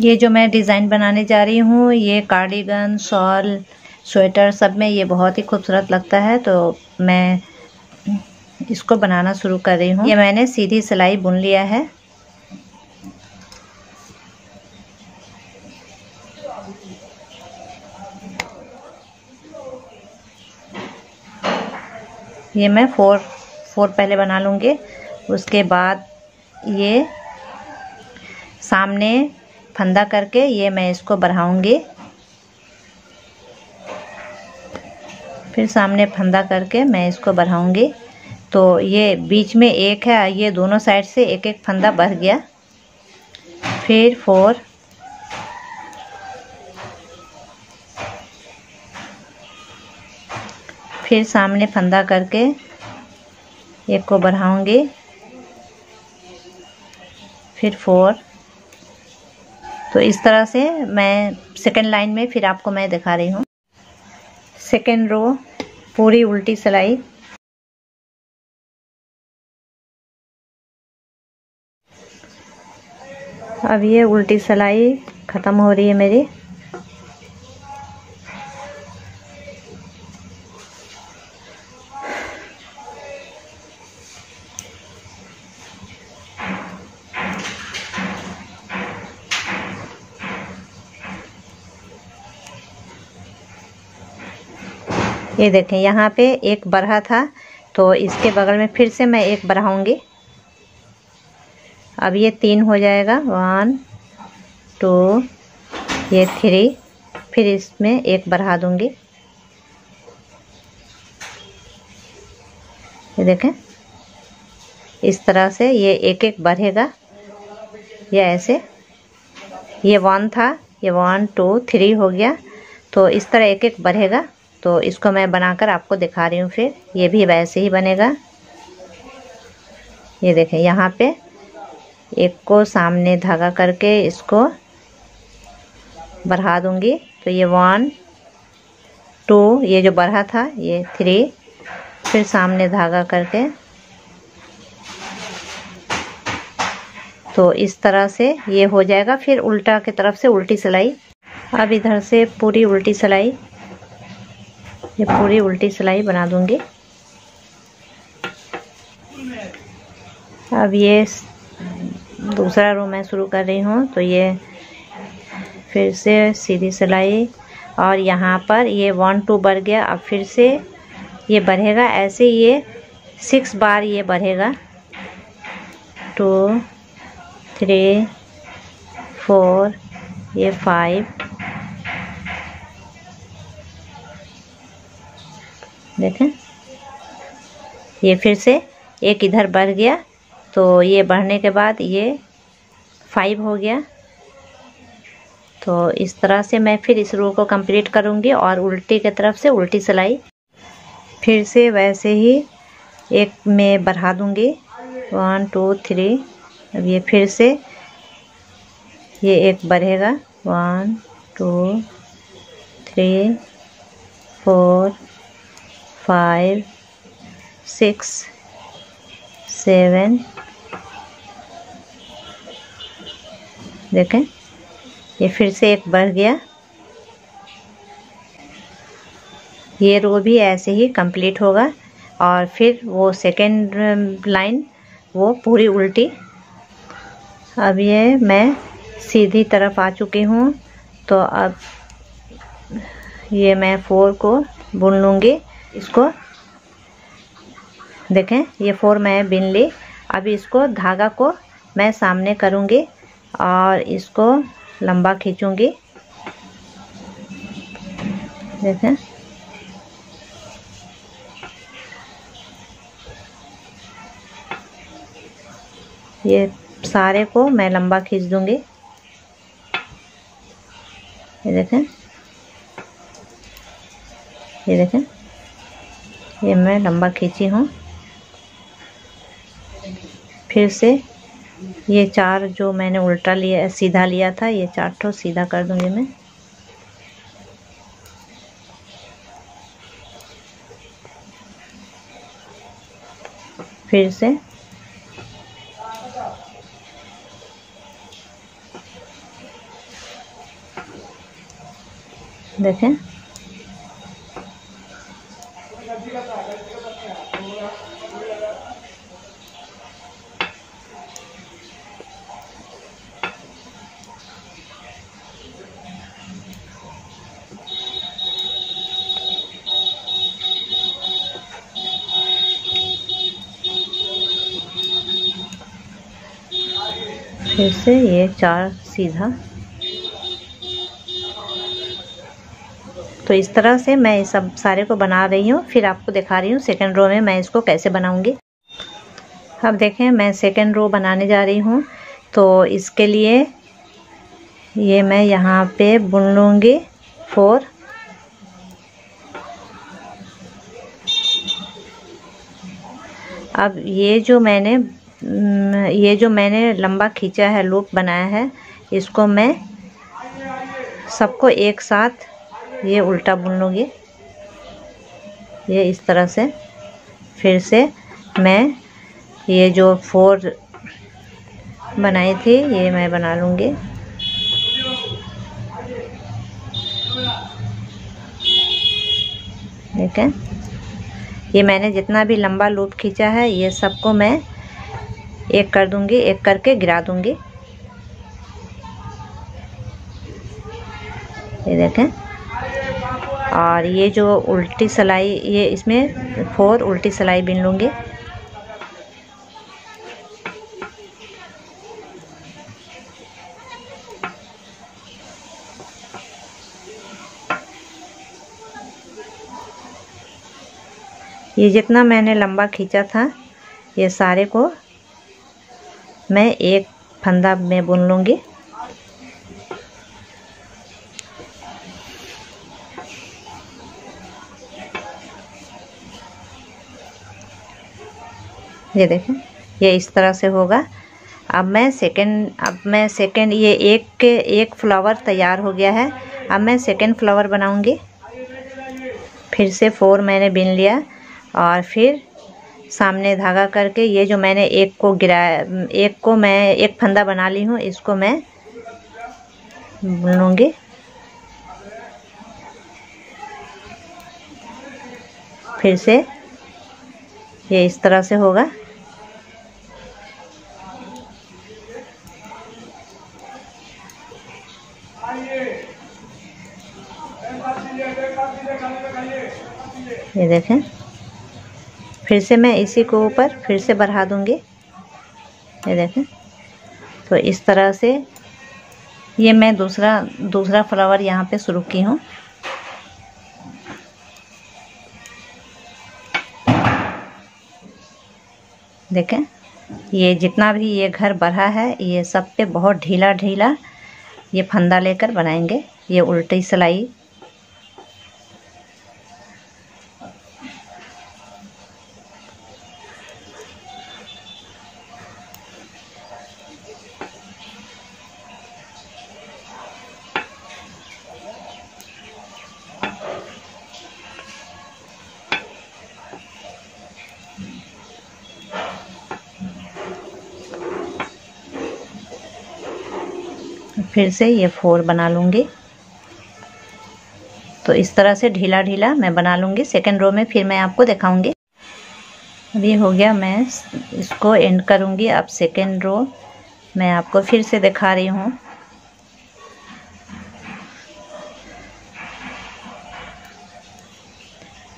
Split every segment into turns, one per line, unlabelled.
ये जो मैं डिज़ाइन बनाने जा रही हूँ, ये कार्डिगन, शॉल, स्वेटर सब में ये बहुत ही खूबसूरत लगता है, तो मैं इसको बनाना शुरू कर रही हूँ। ये मैंने सीधी सिलाई बुन लिया है। ये मैं फोर पहले बना लूँगी। उसके बाद ये सामने फंदा करके ये मैं इसको बढ़ाऊँगी, फिर सामने फंदा करके मैं इसको बढ़ाऊँगी। तो ये बीच में एक है, ये दोनों साइड से एक एक फंदा बढ़ गया। फिर 4, फिर सामने फंदा करके एक को बढ़ाऊँगी, फिर 4। तो इस तरह से मैं सेकंड लाइन में फिर आपको मैं दिखा रही हूँ। सेकंड रो पूरी उल्टी सिलाई। अब ये उल्टी सिलाई ख़त्म हो रही है मेरी। ये देखें, यहाँ पे एक बढ़ा था, तो इसके बगल में फिर से मैं एक बढ़ाऊँगी। अब ये 3 हो जाएगा, 1 2, ये 3, फिर इसमें एक बढ़ा दूँगी। ये देखें, इस तरह से ये एक एक बढ़ेगा, ये ऐसे। ये 1 था, ये 1 2 3 हो गया, तो इस तरह एक एक बढ़ेगा। तो इसको मैं बनाकर आपको दिखा रही हूँ। फिर ये भी वैसे ही बनेगा। ये देखें, यहाँ पे एक को सामने धागा करके इसको बढ़ा दूँगी, तो ये 1 2, ये जो बढ़ा था ये 3, फिर सामने धागा करके, तो इस तरह से ये हो जाएगा। फिर उल्टा की तरफ से उल्टी सिलाई। अब इधर से पूरी उल्टी सिलाई, ये पूरी उल्टी सिलाई बना दूंगी। अब ये दूसरा रो मैं शुरू कर रही हूँ, तो ये फिर से सीधी सिलाई, और यहाँ पर ये 1 2 बढ़ गया। अब फिर से ये बढ़ेगा, ऐसे ये 6 बार ये बढ़ेगा। 2 3 4, ये 5, देखें, ये फिर से एक इधर बढ़ गया, तो ये बढ़ने के बाद ये 5 हो गया। तो इस तरह से मैं फिर इस रो को कंप्लीट करूँगी, और उल्टी की तरफ से उल्टी सिलाई फिर से वैसे ही एक में बढ़ा दूँगी, 1 2 3। अब ये फिर से ये एक बढ़ेगा, 1 2 3 4 5 6 7। देखें, ये फिर से एक बढ़ गया। ये रो भी ऐसे ही कंप्लीट होगा, और फिर वो सेकेंड लाइन वो पूरी उल्टी। अब ये मैं सीधी तरफ आ चुकी हूँ, तो अब ये मैं 4 को बुन लूँगी। इसको देखें, ये 4 मैं बिन ली। अब इसको धागा को मैं सामने करूँगी और इसको लंबा खींचूँगी। देखें, ये सारे को मैं लंबा खींच दूँगी। ये देखें, ये देखें, ये मैं लंबा खींची हूँ। फिर से ये 4 जो मैंने उल्टा लिया, सीधा लिया था, ये 4 ठो सीधा कर दूँगी मैं। फिर से देखें। फिर से ये 4 सीधा। तो इस तरह से मैं सब सारे को बना रही हूँ, फिर आपको दिखा रही हूँ सेकंड रो में मैं इसको कैसे बनाऊंगी। अब देखें मैं सेकंड रो बनाने जा रही हूँ। तो इसके लिए ये मैं यहाँ पे बुन लूँगी 4। अब ये जो मैंने लंबा खींचा है, लूप बनाया है, इसको मैं सबको एक साथ ये उल्टा बुन लूँगी, ये इस तरह से। फिर से मैं ये जो 4 बनाई थी ये मैं बना लूँगी। ठीक है, ये मैंने जितना भी लंबा लूप खींचा है ये सबको मैं एक कर दूंगी, एक करके गिरा दूंगी। ये देखें। और ये जो उल्टी सिलाई, ये इसमें 4 उल्टी सिलाई बिन लूँगी। ये जितना मैंने लंबा खींचा था ये सारे को मैं एक फंदा में बुन लूँगी। ये देखें, ये इस तरह से होगा। अब मैं सेकंड ये एक फ्लावर तैयार हो गया है। अब मैं सेकंड फ्लावर बनाऊंगी। फिर से 4 मैंने बिन लिया और फिर सामने धागा करके ये जो मैंने एक को गिराया, एक को मैं एक फंदा बना ली हूँ, इसको मैं बुन लूँगी। फिर से ये इस तरह से होगा। ये देखें। फिर से मैं इसी को ऊपर फिर से बढ़ा दूंगी। ये देखें। तो इस तरह से ये मैं दूसरा फ्लावर यहाँ पे शुरू की हूँ। देखें, ये जितना भी ये घर बढ़ा है ये सब पे बहुत ढीला ढीला ये फंदा लेकर बनाएंगे। ये उल्टी सिलाई। फिर से ये 4 बना लूँगी। तो इस तरह से ढीला ढीला मैं बना लूँगी। सेकंड रो में फिर मैं आपको दिखाऊंगी। अभी हो गया, मैं इसको एंड करूँगी। अब सेकंड रो मैं आपको फिर से दिखा रही हूँ।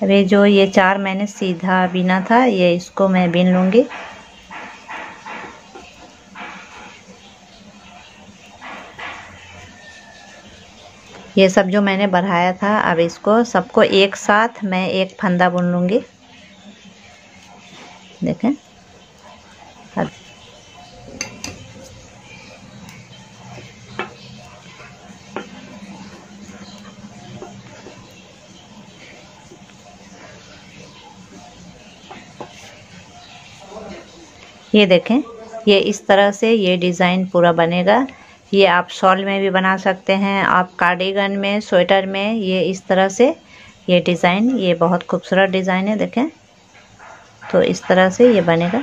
अभी जो ये 4 मैंने सीधा बिना था ये इसको मैं बिन लूँगी। ये सब जो मैंने बढ़ाया था, अब इसको सबको एक साथ मैं एक फंदा बुन लूँगी। देखें, अब ये देखें, ये इस तरह से ये डिज़ाइन पूरा बनेगा। ये आप शॉल में भी बना सकते हैं, आप कार्डिगन में, स्वेटर में, ये इस तरह से ये डिज़ाइन, ये बहुत खूबसूरत डिज़ाइन है। देखें, तो इस तरह से ये बनेगा।